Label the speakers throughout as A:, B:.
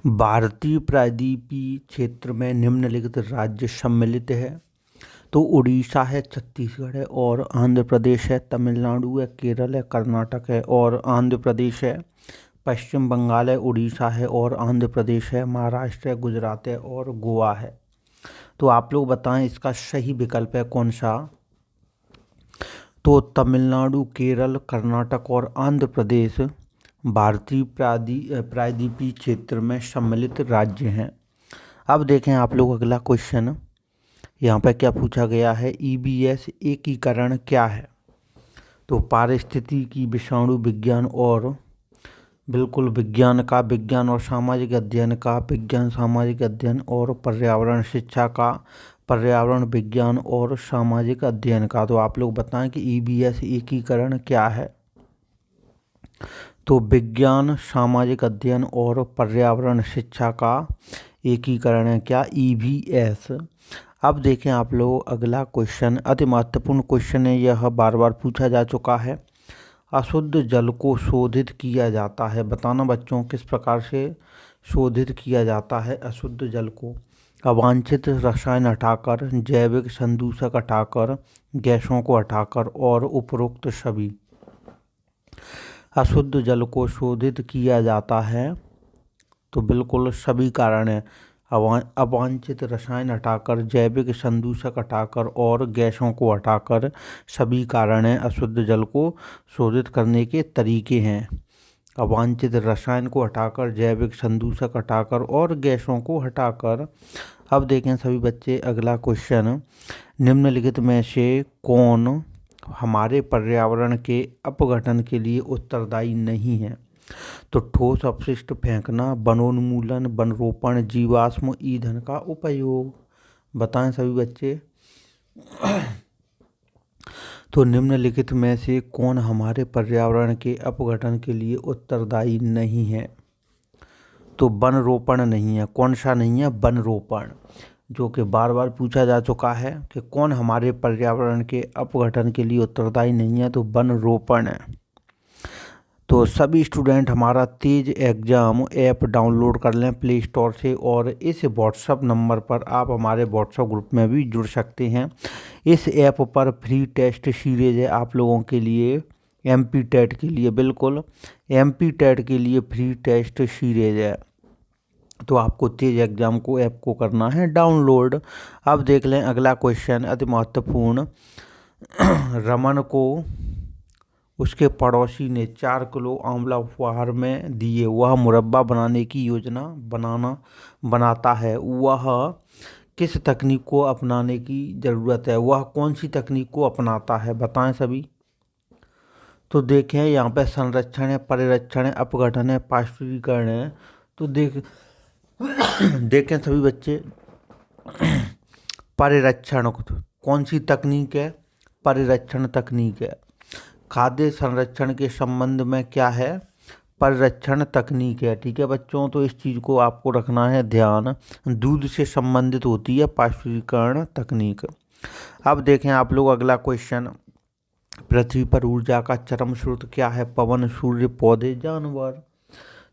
A: भारतीय प्रायद्वीपीय क्षेत्र में निम्नलिखित राज्य सम्मिलित है। तो उड़ीसा है, छत्तीसगढ़ है और आंध्र प्रदेश है, तमिलनाडु है, केरल है, कर्नाटक है और आंध्र प्रदेश है, पश्चिम बंगाल है, उड़ीसा है और आंध्र प्रदेश है, महाराष्ट्र है, गुजरात है और गोवा है। तो आप लोग बताएं इसका सही विकल्प है कौन सा। तो तमिलनाडु, केरल, कर्नाटक और आंध्र प्रदेश भारतीय प्रायद्वीपीय क्षेत्र में सम्मिलित राज्य हैं। अब देखें आप लोग अगला क्वेश्चन, यहाँ पर क्या पूछा गया है, ईबीएस एकीकरण क्या है। तो पारिस्थितिकी, विषाणु विज्ञान और बिल्कुल विज्ञान और सामाजिक अध्ययन का, विज्ञान सामाजिक अध्ययन और पर्यावरण शिक्षा का, पर्यावरण विज्ञान और सामाजिक अध्ययन का। तो आप लोग बताएं कि ईबीएस एकीकरण क्या है। तो विज्ञान सामाजिक अध्ययन और पर्यावरण शिक्षा का एकीकरण है क्या, ईबीएस। अब देखें आप लोग अगला क्वेश्चन, अति महत्वपूर्ण क्वेश्चन है यह, बार बार पूछा जा चुका है। अशुद्ध जल को शोधित किया जाता है, बताना बच्चों किस प्रकार से शोधित किया जाता है अशुद्ध जल को। अवांछित रसायन हटाकर, जैविक संदूषक हटाकर, गैसों को हटाकर और उपरोक्त सभी। अशुद्ध जल को शोधित किया जाता है तो बिल्कुल सभी कारण है, अवांछित रसायन हटाकर, जैविक संदूषक हटाकर और गैसों को हटाकर सभी कारण है। अशुद्ध जल को शोधित करने के तरीके हैं, अवांछित रसायन को हटाकर, जैविक संदूषक हटाकर और गैसों को हटाकर। अब देखें सभी बच्चे अगला क्वेश्चन, निम्नलिखित में से कौन हमारे पर्यावरण के अपघटन के लिए उत्तरदायी नहीं है। तो ठोस अपशिष्ट फेंकना, वनोन्मूलन, वनरोपण, जीवाश्म ईंधन का उपयोग। बताएं सभी बच्चे। तो निम्नलिखित में से कौन हमारे पर्यावरण के अपघटन के लिए उत्तरदायी नहीं है। तो वनरोपण नहीं है। कौन सा नहीं है, वनरोपण, जो कि बार बार पूछा जा चुका है कि कौन हमारे पर्यावरण के अपघटन के लिए उत्तरदायी नहीं है, तो वनरोपण है। तो सभी स्टूडेंट हमारा तेज एग्जाम ऐप डाउनलोड कर लें प्ले स्टोर से और इस व्हाट्सअप नंबर पर आप हमारे व्हाट्सअप ग्रुप में भी जुड़ सकते हैं। इस ऐप पर फ्री टेस्ट सीरीज है आप लोगों के लिए, एमपी टेट के लिए, बिल्कुल एमपी टेट के लिए फ्री टेस्ट सीरीज है। तो आपको तेज एग्जाम को ऐप को करना है डाउनलोड। अब देख लें अगला क्वेश्चन, अति महत्वपूर्ण। रमन को उसके पड़ोसी ने 4 किलो आंवला उपहार में दिए, वह मुरब्बा बनाने की योजना बनाता है, वह किस तकनीक को अपनाने की ज़रूरत है, वह कौन सी तकनीक को अपनाता है, बताएं सभी। तो देखें यहाँ पे संरक्षण है, परिरक्षण है, अपघटन है, पाश्चुरीकरण है। तो देखें सभी बच्चे, परिरक्षण कौन सी तकनीक है, परिरक्षण तकनीक है। खाद्य संरक्षण के संबंध में क्या है, परिरक्षण तकनीक है। ठीक है बच्चों, तो इस चीज़ को आपको रखना है ध्यान। दूध से संबंधित होती है पाश्चुरीकरण तकनीक। अब देखें आप लोग अगला क्वेश्चन, पृथ्वी पर ऊर्जा का चरम स्रोत क्या है, पवन, सूर्य, पौधे, जानवर।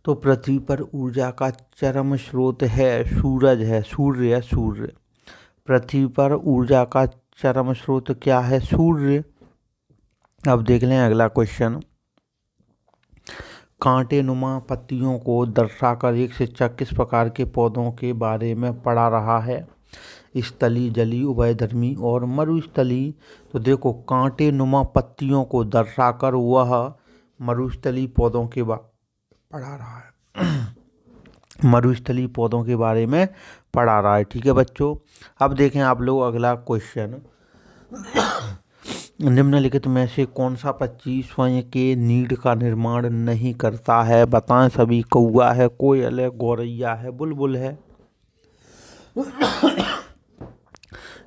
A: तो पृथ्वी पर ऊर्जा का चरम स्रोत है सूरज है, सूर्य है, सूर्य। पृथ्वी पर ऊर्जा का चरम स्रोत क्या है, सूर्य। अब देख लें अगला क्वेश्चन, कांटे नुमा पत्तियों को दर्शाकर एक शिक्षक किस प्रकार के पौधों के बारे में पढ़ा रहा है, स्थली, जली, उभयधर्मी और मरुस्थली। तो देखो, कांटे नुमा पत्तियों को दर्शाकर वह मरुस्थली पौधों के पढ़ा रहा है, मरुस्थली पौधों के बारे में पढ़ा रहा है। ठीक है बच्चों। अब देखें आप लोग अगला क्वेश्चन, निम्नलिखित में से कौन सा पक्षी स्वयं के नीड का निर्माण नहीं करता है, बताएं सभी। कौवा है, कोयल है, गौरैया है, बुलबुल है।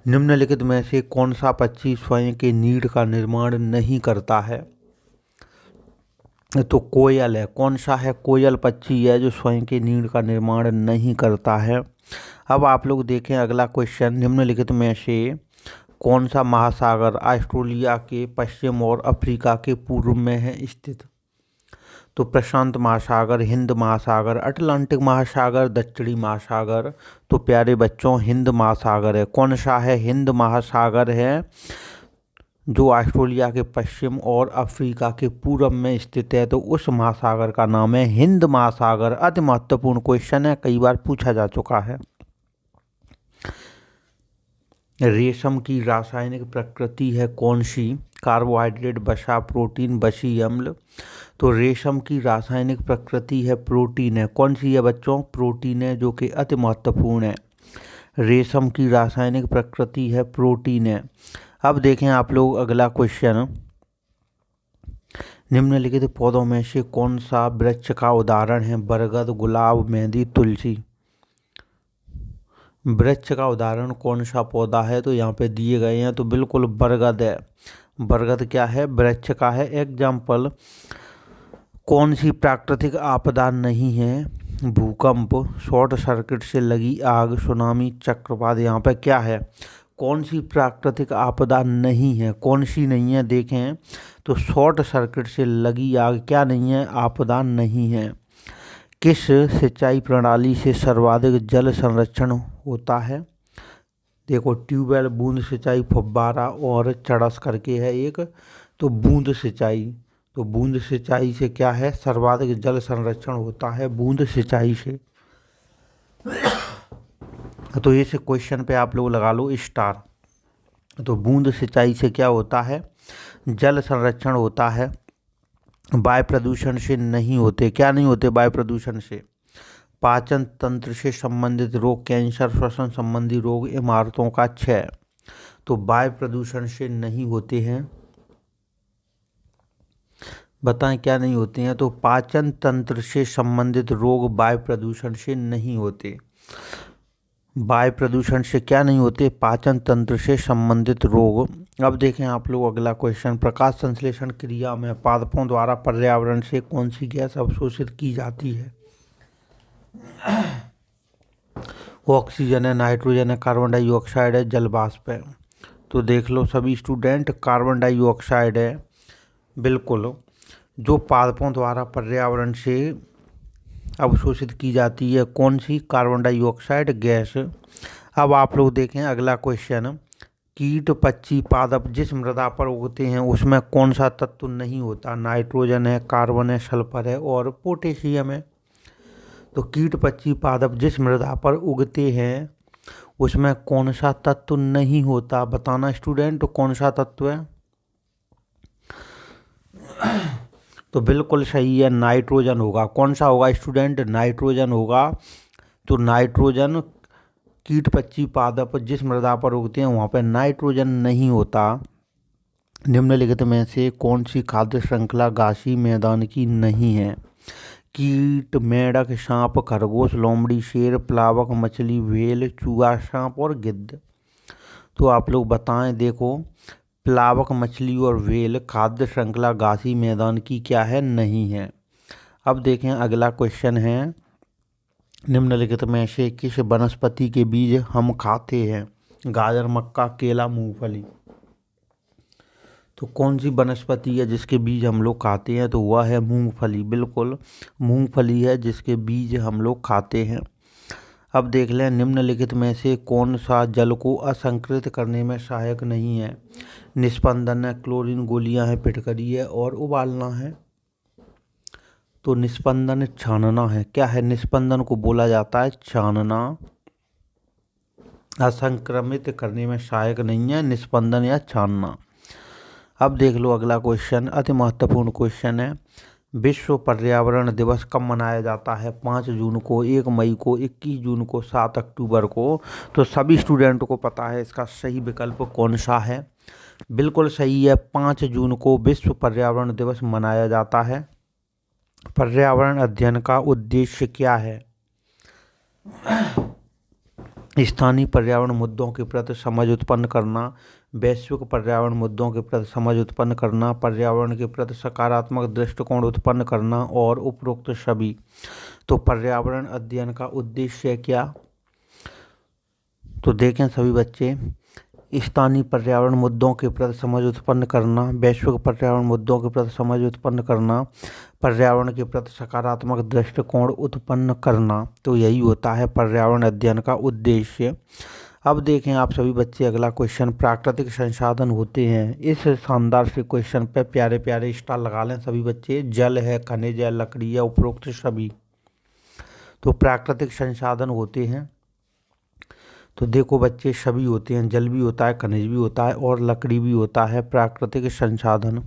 A: निम्नलिखित में से कौन सा पक्षी स्वयं के नीड का निर्माण नहीं करता है, तो कोयल है। कौन सा है, कोयल पक्षी है जो स्वयं के नीड का निर्माण नहीं करता है। अब आप लोग देखें अगला क्वेश्चन, निम्नलिखित में से कौन सा महासागर ऑस्ट्रेलिया के पश्चिम और अफ्रीका के पूर्व में है स्थित। तो प्रशांत महासागर, हिंद महासागर, अटलांटिक महासागर, दक्षिणी महासागर। तो प्यारे बच्चों हिंद महासागर है। कौन सा है? हिंद महासागर है, जो ऑस्ट्रेलिया के पश्चिम और अफ्रीका के पूर्व में स्थित है। तो उस महासागर का नाम है हिंद महासागर। अति महत्वपूर्ण क्वेश्चन है, कई बार पूछा जा चुका है। रेशम की रासायनिक प्रकृति है कौन सी? कार्बोहाइड्रेट, वसा, प्रोटीन, बसी, अम्ल। तो रेशम की रासायनिक प्रकृति है प्रोटीन है। कौन सी है बच्चों? प्रोटीन है, जो कि अति महत्वपूर्ण है। रेशम की रासायनिक प्रकृति है प्रोटीन है। अब देखें आप लोग अगला क्वेश्चन, निम्नलिखित पौधों में से कौन सा वृक्ष का उदाहरण है? बरगद, गुलाब, मेहंदी, तुलसी। वृक्ष का उदाहरण कौन सा पौधा है? तो यहाँ पे दिए गए हैं, तो बिल्कुल बरगद है। बरगद क्या है? वृक्ष का है। एग्जाम्पल, कौन सी प्राकृतिक आपदा नहीं है? भूकंप, शॉर्ट सर्किट से लगी आग, सुनामी, चक्रवात। यहाँ पे क्या है? कौन सी प्राकृतिक आपदा नहीं है? कौन सी नहीं है? देखें तो शॉर्ट सर्किट से लगी आग क्या नहीं है? आपदा नहीं है। किस सिंचाई प्रणाली से सर्वाधिक जल संरक्षण होता है? देखो, ट्यूबवेल, बूंद सिंचाई, फव्वारा और चड़स करके है एक। तो बूंद सिंचाई, तो बूंद सिंचाई से क्या है? सर्वाधिक जल संरक्षण होता है बूंद सिंचाई से। तो इस क्वेश्चन पे आप लोग लगा लो स्टार। तो बूंद सिंचाई से क्या होता है? जल संरक्षण होता है। वायु प्रदूषण से नहीं होते। क्या नहीं होते वायु प्रदूषण से? पाचन तंत्र से संबंधित रोग, कैंसर, श्वसन संबंधी रोग, इमारतों का क्षय। तो वायु प्रदूषण से नहीं होते हैं। बताएं क्या नहीं होते हैं? तो पाचन तंत्र से संबंधित रोग वायु प्रदूषण से नहीं होते। वायु प्रदूषण से क्या नहीं होते? पाचन तंत्र से संबंधित रोग। अब देखें आप लोग अगला क्वेश्चन, प्रकाश संश्लेषण क्रिया में पादपों द्वारा पर्यावरण से कौन सी गैस अवशोषित की जाती है? ऑक्सीजन है, नाइट्रोजन है, कार्बन डाइऑक्साइड है, जल वाष्प है। तो देख लो सभी स्टूडेंट, कार्बन डाइऑक्साइड है बिल्कुल, जो पादपों द्वारा पर्यावरण से अवशोषित की जाती है। कौन सी? Carbon dioxide gas. अब आप लोग देखें अगला क्वेश्चन, कीट, पक्षी, पादप जिस मृदा पर उगते हैं उसमें कौन सा तत्व नहीं होता? नाइट्रोजन है, कार्बन है, सल्फर है और पोटेशियम है। तो कीट, पक्षी, पादप जिस मृदा पर उगते हैं उसमें कौन सा तत्व नहीं होता? बताना स्टूडेंट, कौन सा तत्व है? तो बिल्कुल सही है, नाइट्रोजन होगा। कौन सा होगा स्टूडेंट? नाइट्रोजन होगा। तो नाइट्रोजन, कीट, पक्षी, पादप जिस मृदा पर उगते हैं वहाँ पर नाइट्रोजन नहीं होता। निम्नलिखित में से कौन सी खाद्य श्रृंखला घासी मैदान की नहीं है? कीट, मेंढक, सांप, खरगोश, लोमड़ी, शेर, प्लावक, मछली, व्हेल, चूहा, सांप और गिद्ध। तो आप लोग बताएं। देखो, प्लावक, मछली और व्हेल खाद्य श्रृंखला घासी मैदान की क्या है? नहीं है। अब देखें अगला क्वेश्चन है, निम्नलिखित में से किस वनस्पति के बीज हम खाते हैं? गाजर, मक्का, केला, मूंगफली। तो कौन सी वनस्पति है जिसके बीज हम लोग खाते हैं? तो वह है मूंगफली। बिल्कुल मूंगफली है जिसके बीज हम लोग खाते हैं। अब देख लें, निम्नलिखित में से कौन सा जल को असंकृत करने में सहायक नहीं है? निस्पंदन है, क्लोरीन गोलियां हैं, फिटकरी है और उबालना है। तो निस्पंदन छानना है। क्या है? निस्पंदन को बोला जाता है छानना। असंक्रमित करने में सहायक नहीं है निस्पंदन या छानना। अब देख लो अगला क्वेश्चन, अति महत्वपूर्ण क्वेश्चन है, विश्व पर्यावरण दिवस कब मनाया जाता है? 5 जून को, 1 मई को, 21 जून को, 7 अक्टूबर को। तो सभी स्टूडेंट को पता है इसका सही विकल्प कौन सा है? बिल्कुल सही है, 5 जून को विश्व पर्यावरण दिवस मनाया जाता है। पर्यावरण अध्ययन का उद्देश्य क्या है? स्थानीय पर्यावरण मुद्दों के प्रति समझ उत्पन्न करना, वैश्विक पर्यावरण मुद्दों के प्रति समझ उत्पन्न करना, पर्यावरण के प्रति सकारात्मक दृष्टिकोण उत्पन्न करना और उपरोक्त सभी। तो पर्यावरण अध्ययन का उद्देश्य क्या? तो देखें सभी बच्चे, स्थानीय पर्यावरण मुद्दों के प्रति समझ उत्पन्न करना, वैश्विक पर्यावरण मुद्दों के प्रति समझ उत्पन्न करना, पर्यावरण के प्रति सकारात्मक दृष्टिकोण उत्पन्न करना। तो यही होता है पर्यावरण अध्ययन का उद्देश्य। अब देखें आप सभी बच्चे अगला क्वेश्चन, प्राकृतिक संसाधन होते हैं। इस शानदार से क्वेश्चन पे प्यारे प्यारे स्टार लगा लें सभी बच्चे। जल है, खनिज है, लकड़ी है, उपरोक्त सभी। तो प्राकृतिक संसाधन होते हैं, तो देखो बच्चे सभी होते हैं, जल भी होता है, खनिज भी होता है और लकड़ी भी होता है, प्राकृतिक संसाधन।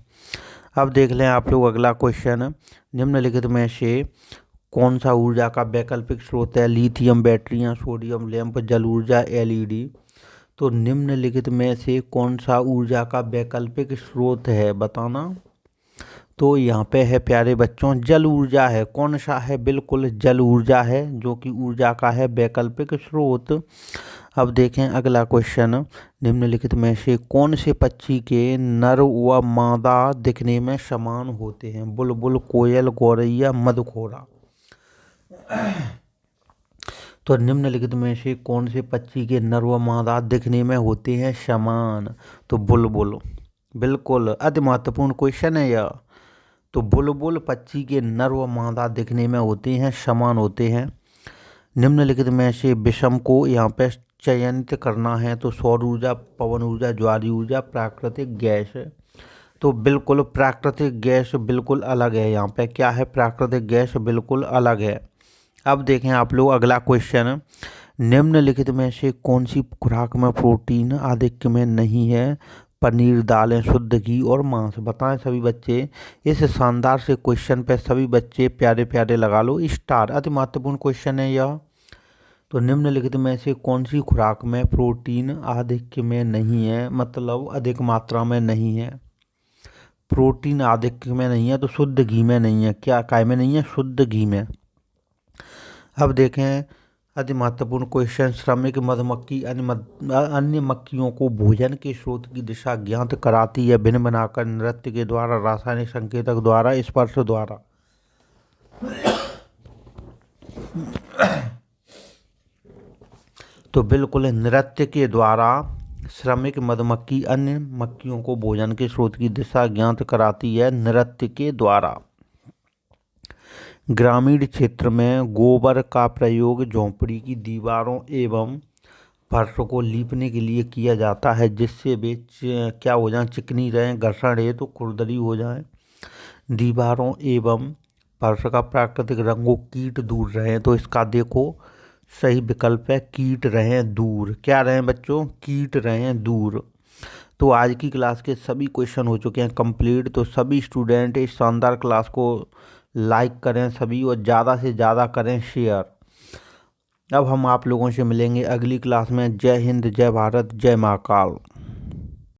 A: अब देख लें आप लोग अगला क्वेश्चन, निम्नलिखित में से कौन सा ऊर्जा का वैकल्पिक स्रोत है? लिथियम बैटरियां, सोडियम लैंप, जल ऊर्जा, एलईडी। तो निम्नलिखित में से कौन सा ऊर्जा का वैकल्पिक स्रोत है बताना। तो यहाँ पे है प्यारे बच्चों जल ऊर्जा है। कौन सा है? बिल्कुल जल ऊर्जा है जो कि ऊर्जा का है वैकल्पिक स्रोत। अब देखें अगला क्वेश्चन, निम्नलिखित में से कौन से पक्षी के नर व मादा दिखने में समान होते हैं? बुलबुल, कोयल, गौरैया, मधुखोरा। तो निम्नलिखित में से कौन से पक्षी के नर व मादा दिखने में होते हैं समान? तो बुलबुल, बिल्कुल अति महत्वपूर्ण क्वेश्चन है यह। तो बुलबुल पक्षी के नर व मादा दिखने में होते हैं समान होते हैं। निम्नलिखित में से विषम को यहाँ पे चयनित करना है। तो सौर ऊर्जा, पवन ऊर्जा, ज्वारीय ऊर्जा, प्राकृतिक गैस। तो बिल्कुल प्राकृतिक गैस बिल्कुल अलग है। यहाँ पे क्या है? प्राकृतिक गैस बिल्कुल अलग है। अब देखें आप लोग अगला क्वेश्चन, निम्नलिखित में से कौन सी खुराक में प्रोटीन आधिक्य में नहीं है? पनीर, दालें, शुद्ध घी और मांस। बताएं सभी बच्चे। इस शानदार से क्वेश्चन पे सभी बच्चे प्यारे प्यारे लगा लो स्टार। अति महत्वपूर्ण क्वेश्चन है यह। तो निम्नलिखित में से कौन सी खुराक में प्रोटीन आधिक्य में नहीं है, मतलब अधिक मात्रा में नहीं है? प्रोटीन आधिक्य में नहीं है तो शुद्ध घी में नहीं है। क्या काय में नहीं है? शुद्ध घी में। अब देखें अति महत्वपूर्ण क्वेश्चन, श्रमिक मधुमक्खी अन्य मक्खियों को भोजन के स्रोत की दिशा ज्ञात कराती है भिन्न बनाकर, नृत्य के द्वारा, रासायनिक संकेतक द्वारा, स्पर्श द्वारा। तो बिल्कुल नृत्य के द्वारा श्रमिक मधुमक्खी अन्य मक्खियों को भोजन के स्रोत की दिशा ज्ञात कराती है नृत्य के द्वारा। ग्रामीण क्षेत्र में गोबर का प्रयोग झोंपड़ी की दीवारों एवं फर्श को लीपने के लिए किया जाता है जिससे वे क्या हो जाए? चिकनी रहें, घर्षण है तो खुरदरी हो जाए। दीवारों एवं फर्श का प्राकृतिक रंगों कीट दूर रहें। तो इसका देखो सही विकल्प है कीट रहें दूर। क्या रहें बच्चों? कीट रहें दूर। तो आज की क्लास के सभी क्वेश्चन हो चुके हैं कंप्लीट। तो सभी स्टूडेंट इस शानदार क्लास को लाइक करें सभी और ज़्यादा से ज़्यादा करें शेयर। अब हम आप लोगों से मिलेंगे अगली क्लास में। जय हिंद, जय भारत, जय महाकाल।